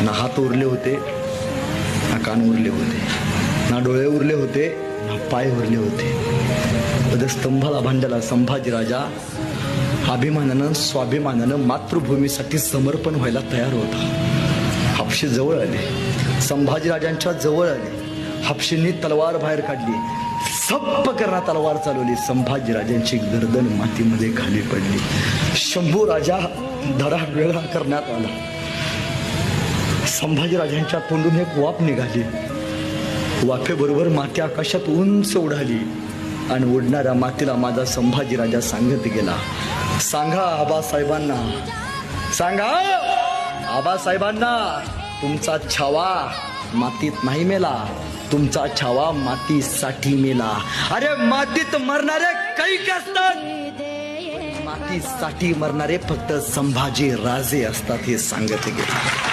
ना हात उरले होते, ना कान उरले होते, ना डोळे उरले होते, ना पाय उरले होते. पदस्तंभाला बांधलेला संभाजीराजा अभिमानानं स्वाभिमानानं मातृभूमीसाठी समर्पण व्हायला तयार होता. हापशे जवळ आले, संभाजीराजांच्या जवळ आले. हापशेंनी तलवार बाहेर काढली, सप्प करणा तलवार चालवली. संभाजीराजांची गर्दन मातीमध्ये खाली पडली. शंभू राजा धडा वेगळा करण्यात आला. संभाजीराजांच्या तोंडून एक वाफ निघाली. वाफेबरोबर माती आकाशात उंच उडाली आणि उडणाऱ्या मातीला माझा संभाजीराजा सांगत गेला, सांगा आबासाहेबांना, सांगा आबासाहेबांना, तुमचा छावा मातीत नाही मेला, तुमचा छावा मातीसाठी मेला. अरे मातीत मरणारे काही असतात, मातीसाठी मरणारे फक्त संभाजी राजे असतात, हे सांगत गेले.